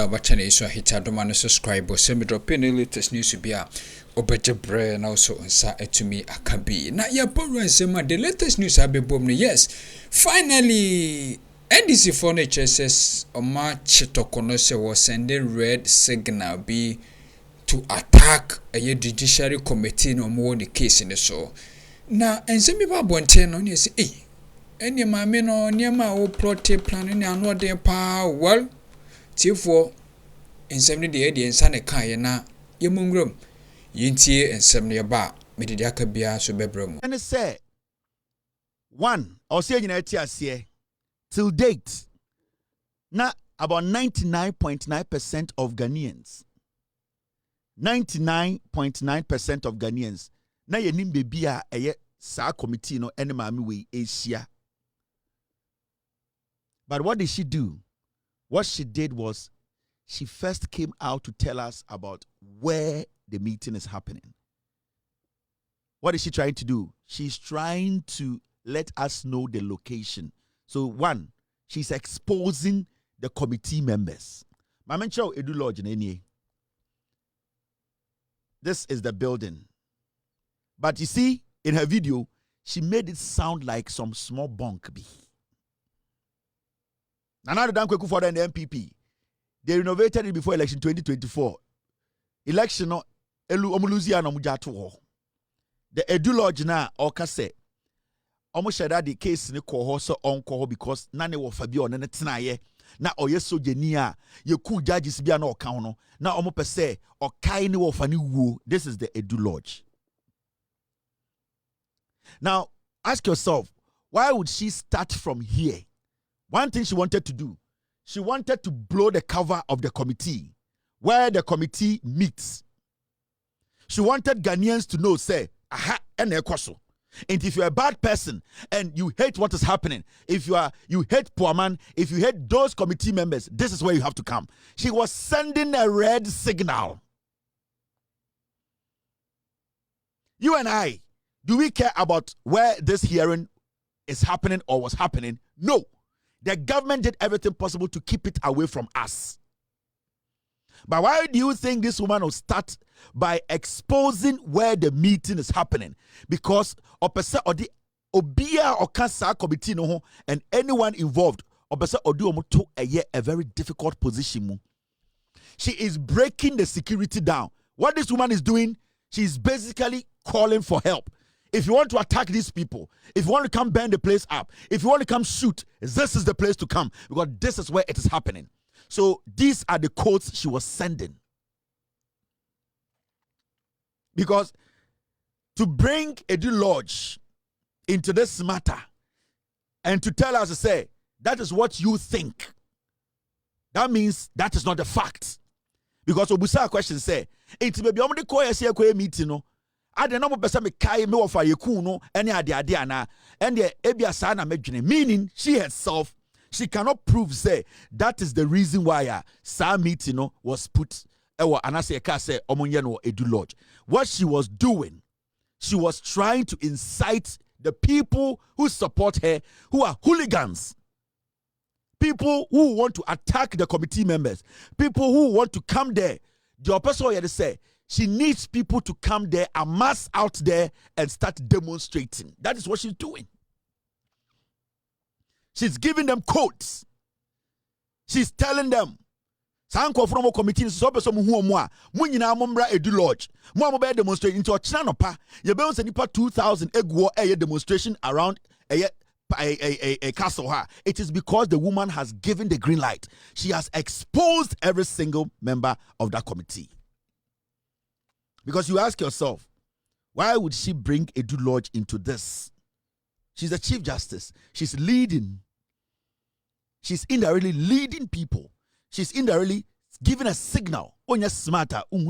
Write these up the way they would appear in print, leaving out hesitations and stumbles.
sa ba channel so hit adoma no subscribe o send me drop in the latest news to be a obejebre na also nsa etumi akabi na ya borrow sema the latest news abebom no. Yes, finally NDC for HSS oma Torkornoo se was sending red signal be to attack a judiciary committee no more the case in the so na ensemi ba bonte no ne say eni maame no niema o plot plan ni anu ode pa well tifo ensemi de e nsa ne kan na yemungram yintie ensemi ba medidi aka bia so bebrem and say one or say nyina atiase till date na about 99.9% of Ghanaians 99.9% of Ghanaians na yenim bebi a eye sa committee no ene maame we Asia. But what did she do? What she did was she first came out to tell us about where the meeting is happening. What is she trying to do? She's trying to let us know the location. So one, she's exposing the committee members. Mamencho Edu Lodge in this is the building. But you see, in her video, she made it sound like some small bunk be. Another Dan Kweku for the MPP. They renovated it before election 2024. Election no elu omuluzia no mujato. The Edu Lodge na okase. Omo sheda the case ni ko so onko because na ne wo fa bi one ne tenaye na oyeso genia ye ku judges bia na oka no na omo pese okai ni wo fa ni wuo. This is the Edu Lodge. Now ask yourself, why would she start from here? One thing she wanted to do, she wanted to blow the cover of the committee, where the committee meets. She wanted Ghanaians to know, say, aha, and if you're a bad person and you hate what is happening, if you hate poor man, if you hate those committee members, this is where you have to come. She was sending a red signal. You and I, do we care about where this hearing is happening or was happening? No. The government did everything possible to keep it away from us. But why do you think this woman will start by exposing where the meeting is happening? Because opesa odi obia okasa committee no and anyone involved opesa odi omoto a very difficult position. She is breaking the security down. What this woman is doing, she is basically calling for help. If you want to attack these people, if you want to come burn the place up, if you want to come shoot, this is the place to come because this is where it is happening. So these are the codes she was sending. Because to bring Edu Lodge into this matter and to tell us to say, that is what you think, that means that is not the fact. Because Obusa question say, it's maybe I'm the koya meeting no. I don't know what me kai me ofa yeku no any ade ana and the ebia sa na medwene, meaning she herself, she cannot prove say that is the reason why sa meeting no was put ewa anase ka say omonye no Edu Lodge. What she was doing, she was trying to incite the people who support her, who are hooligans, people who want to attack the committee members, people who want to come there. The person here say she needs people to come there, amass out there, and start demonstrating. That is what she's doing. She's giving them codes. She's telling them, Sanko from a committee, so person who are Munina Mumbra Edu Lodge, Mumba demonstrating into a Chanapa, you bounce and 2,000 egg a demonstration around a castle. It is because the woman has given the green light. She has exposed every single member of that committee. Because you ask yourself, why would she bring Edu Lodge into this? She's the Chief Justice. She's leading. She's indirectly leading people. She's indirectly giving a signal. On your smarter, and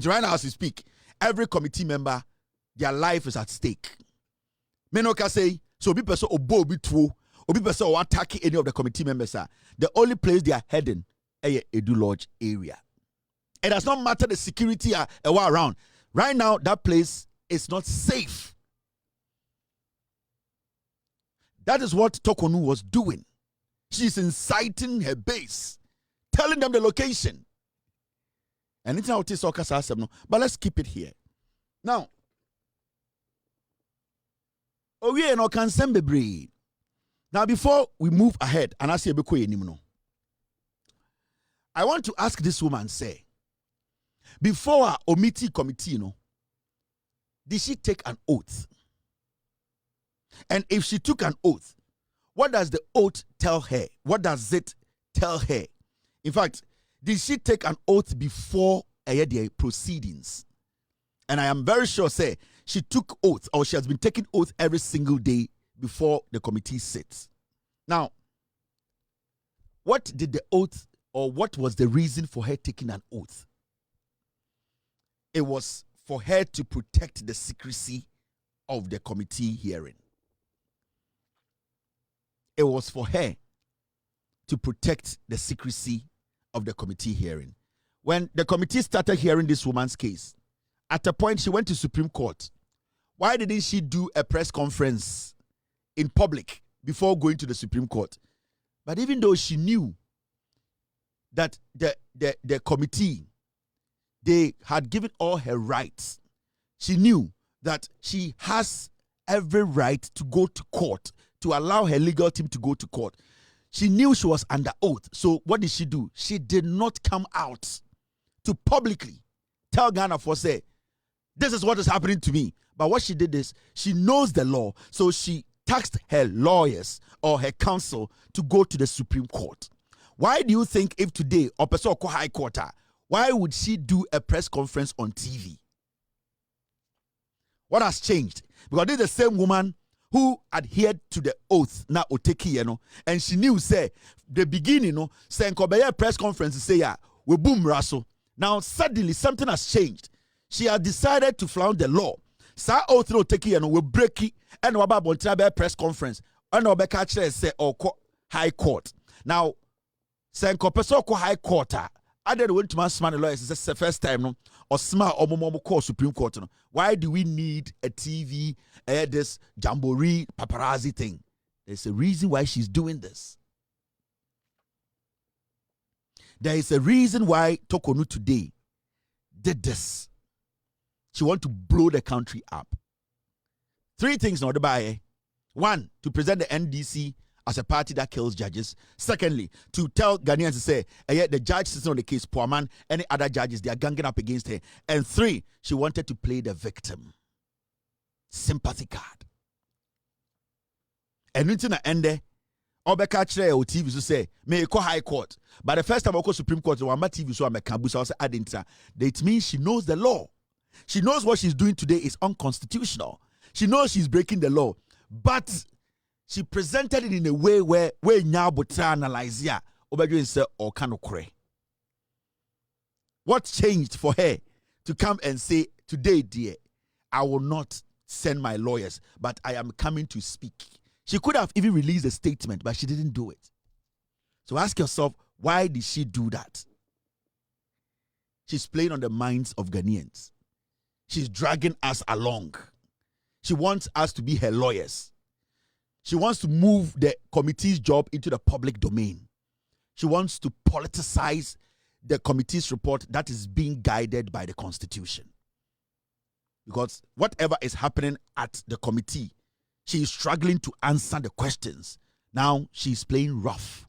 right now as we speak, every committee member, their life is at stake. Menoka say, so be person obo be true, or be person or attack any of the committee members are. The only place they are heading is Edu Lodge area. It does not matter the security around. Right now, that place is not safe. That is what Torkornoo was doing. She's inciting her base telling them the location. And it's not no, but let's keep it here. Now, we no can send bebre. Now, before we move ahead, and I say I want to ask this woman, say, before our omiti committee, did she take an oath? And if she took an oath, what does the oath tell her? What does it tell her? In fact, did she take an oath before the proceedings? And I am very sure, say, she took oath, or she has been taking oath every single day before the committee sits. Now, what did the oath, or what was the reason for her taking an oath? It was for her to protect the secrecy of the committee hearing. It was for her to protect the secrecy of the committee hearing. When the committee started hearing this woman's case, at a point she went to Supreme Court. Why didn't she do a press conference in public before going to the Supreme Court? But even though she knew that the committee, they had given all her rights, she knew that she has every right to go to court, to allow her legal team to go to court. She knew she was under oath. So what did she do? She did not come out to publicly tell Ghana for say, this is what is happening to me. But what she did is, she knows the law. So she tasked her lawyers or her counsel to go to the Supreme Court. Why do you think if today, Opeso High Court, why would she do a press conference on TV? What has changed? Because this is the same woman who adhered to the oath na oteki, and she knew, say, the beginning, say, a press conference, say, we boom raso. Now, suddenly, something has changed. She has decided to flout the law. Sa oath no oteki, we break it, and we have a press conference, and we catch say, High Court. Now, say, High Court, I didn't want to ask my lawyers, it's the first time, no, or smart or more call Supreme Court. No. Why do we need a TV, this jamboree paparazzi thing? There's a reason why she's doing this. There is a reason why Torkornoo today did this. She wants to blow the country up. 3 things not to buy. 1, to present the NDC as a party that kills judges. Secondly, to tell Ghanaians to say, the judge sitting on the case, poor man, any other judges, they are ganging up against her. And 3, she wanted to play the victim. Sympathy card. And until the end, Obeka Chere or TV to say, may call High Court. But the first time I go Supreme Court, one TV so I'm a campus, I was adding that it means she knows the law. She knows what she's doing today is unconstitutional. She knows she's breaking the law. But she presented it in a way where now but analyze ya say or kanokre. What changed for her to come and say, today, dear, I will not send my lawyers, but I am coming to speak. She could have even released a statement, but she didn't do it. So ask yourself, why did she do that? She's playing on the minds of Ghanaians. She's dragging us along. She wants us to be her lawyers. She wants to move the committee's job into the public domain. She wants to politicize the committee's report that is being guided by the Constitution. Because whatever is happening at the committee, she is struggling to answer the questions. Now she's playing rough.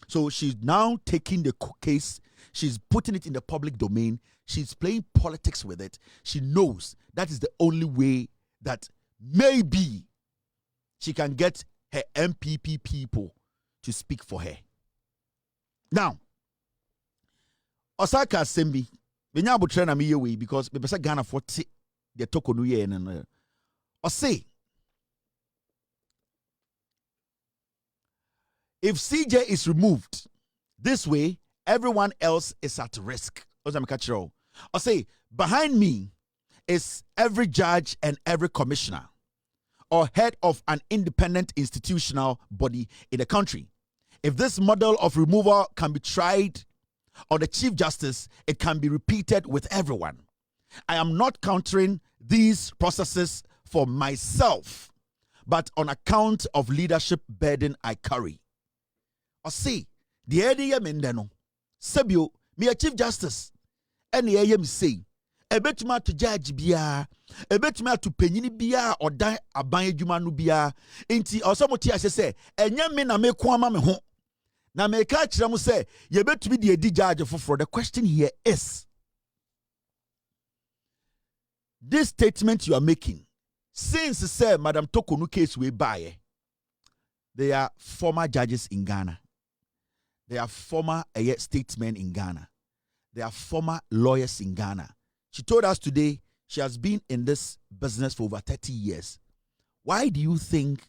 So she's now taking the case, she's putting it in the public domain, she's playing politics with it. She knows that is the only way that maybe she can get her MPP people to speak for her. Now, Osaka Sembi, Benya Butrena mi yewe because me pesa Ghana for the Torkornoo ye and or say if CJ is removed this way, everyone else is at risk. Or say behind me is every judge and every commissioner or head of an independent institutional body in the country. If this model of removal can be tried on the Chief Justice, it can be repeated with everyone. I am not countering these processes for myself, but on account of leadership burden I carry. Or see, the idea mendeno, Sebio, me a Chief Justice. Any AM say, a betuma to judge bia, a betuma to penini bia or die a banye jumanu bia, inti or some tia say, and young men a make kwama me home. Now me catch them say, you bet to be the judge for the question here is this statement you are making, since say Madam Torkornoo case we buy, they are former judges in Ghana. They are former statesmen in Ghana. They are former lawyers in Ghana. She told us today she has been in this business for over 30 years. Why do you think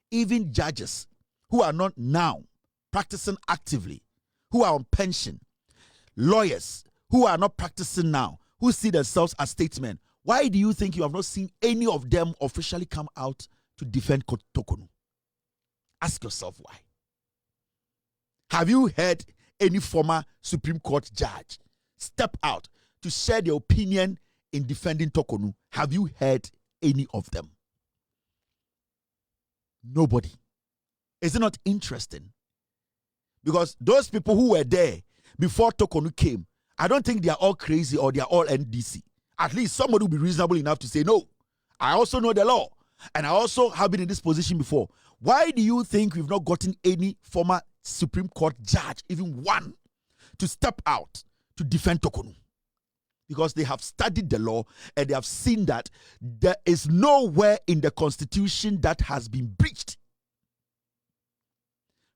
even judges who are not now practicing actively, who are on pension, lawyers who are not practicing now, who see themselves as statesmen, why do you think you have not seen any of them officially come out to defend Torkornoo? Ask yourself why. Have you heard any former Supreme Court judge step out to share their opinion in defending Torkornoo? Have you heard any of them? Nobody. Is it not interesting? Because those people who were there before Torkornoo came, I don't think they are all crazy or they are all NDC. At least somebody will be reasonable enough to say, no, I also know the law and I also have been in this position before. Why do you think we've not gotten any former Supreme Court judge, even one, to step out to defend Torkornoo? Because they have studied the law and they have seen that there is nowhere in the Constitution that has been breached.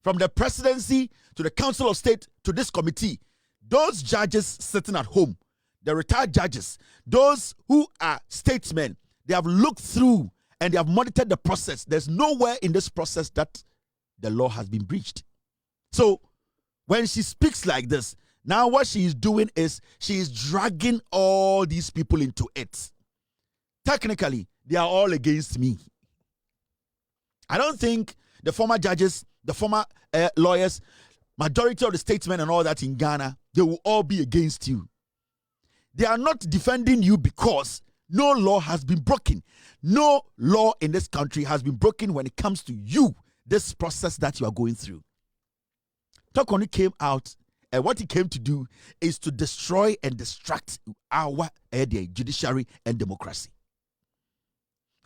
From the presidency to the Council of State to this committee, those judges sitting at home, the retired judges, those who are statesmen, they have looked through and they have monitored the process. There's nowhere in this process that the law has been breached. So when she speaks like this, now what she is doing is she is dragging all these people into it. Technically, they are all against me. I don't think the former judges, the former lawyers, majority of the statesmen and all that in Ghana, they will all be against you. They are not defending you because no law has been broken. No law in this country has been broken when it comes to you, this process that you are going through. Torkornoo came out, and what he came to do is to destroy and distract our judiciary and democracy.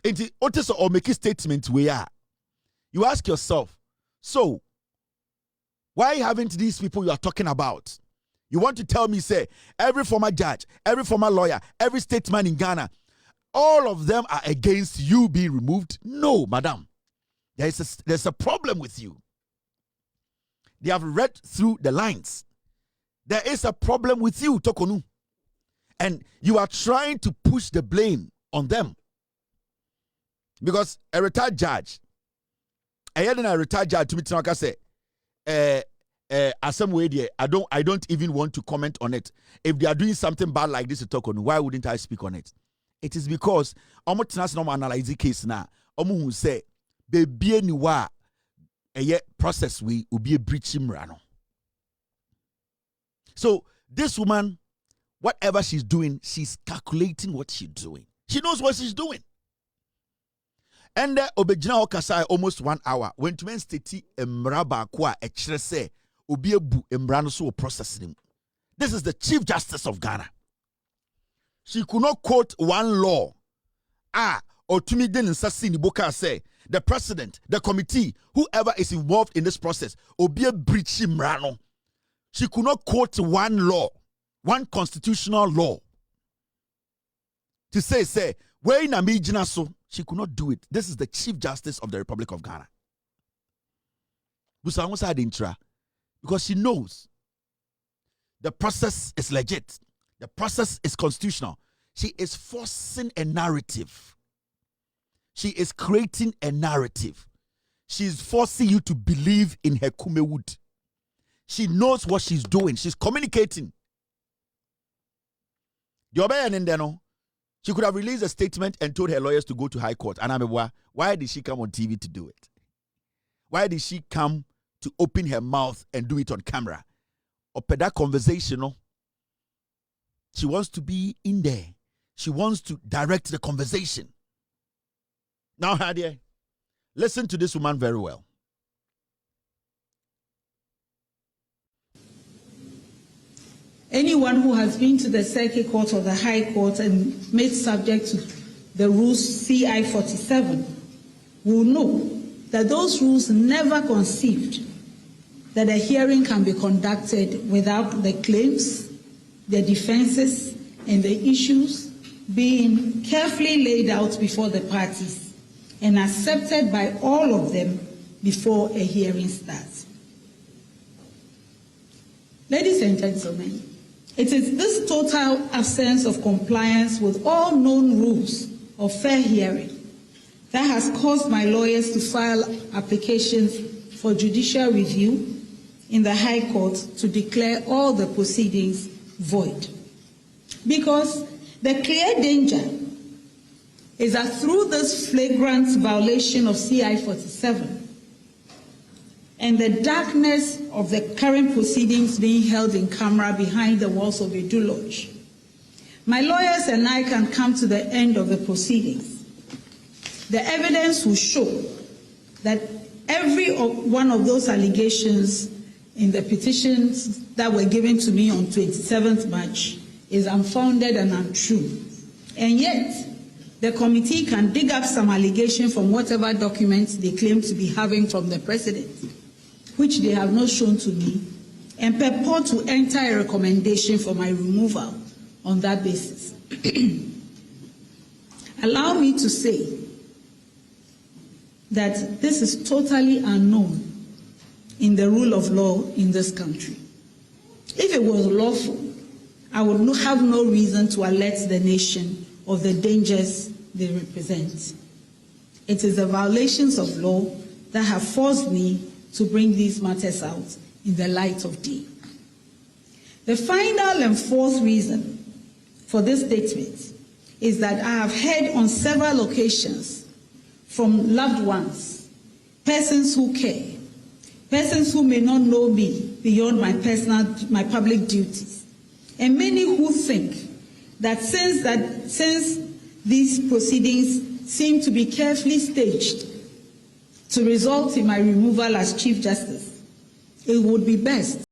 And the otis or make a statement where you ask yourself, so why haven't these people you are talking about? You want to tell me, say, every former judge, every former lawyer, every statesman in Ghana, all of them are against you being removed? No, madam. There's a problem with you. They have read through the lines. There is a problem with you, Torkornoo. And you are trying to push the blame on them. Because a retired judge, I say, some way there, I don't even want to comment on it. If they are doing something bad like this to Torkornoo, why wouldn't I speak on it? It is because analyze the case now. Who say baby ni wa process we will be a breach rano. So this woman, whatever she's doing, she's calculating what she's doing. She knows what she's doing. And obejina okasa almost 1 hour. When to men stati emraba kwa echere se obi ebu emrano so processing. This is the Chief Justice of Ghana. She could not quote one law. Or to me then insasi ni boka say the president, the committee, whoever is involved in this process, obi a breach emrano. She could not quote one law, one constitutional law. To say, where in Amijina so. She could not do it. This is the Chief Justice of the Republic of Ghana. Because she knows the process is legit. The process is constitutional. She is forcing a narrative. She is creating a narrative. She is forcing you to believe in her kumewood. She knows what she's doing. She's communicating. She could have released a statement and told her lawyers to go to High Court. And why did she come on TV to do it? Why did she come to open her mouth and do it on camera? Or that conversation, she wants to be in there. She wants to direct the conversation. Now, Hadia, listen to this woman very well. Anyone who has been to the Circuit Court or the High Court and made subject to the rules CI 47 will know that those rules never conceived that a hearing can be conducted without the claims, the defenses, and the issues being carefully laid out before the parties and accepted by all of them before a hearing starts. Ladies and gentlemen, it is this total absence of compliance with all known rules of fair hearing that has caused my lawyers to file applications for judicial review in the High Court to declare all the proceedings void. Because the clear danger is that through this flagrant violation of CI 47 and the darkness of the current proceedings being held in camera behind the walls of Edu Lodge, my lawyers and I can come to the end of the proceedings. The evidence will show that every one of those allegations in the petitions that were given to me on 27th March is unfounded and untrue. And yet, the committee can dig up some allegation from whatever documents they claim to be having from the president, which they have not shown to me, and purport to enter a recommendation for my removal on that basis. Allow me to say that this is totally unknown in the rule of law in this country. If it was lawful, I would have no reason to alert the nation of the dangers they represent. It is the violations of law that have forced me to bring these matters out in the light of day. The final and fourth reason for this statement is that I have heard on several occasions from loved ones, persons who care, persons who may not know me beyond my public duties, and many who think that since these proceedings seem to be carefully staged to result in my removal as Chief Justice, it would be best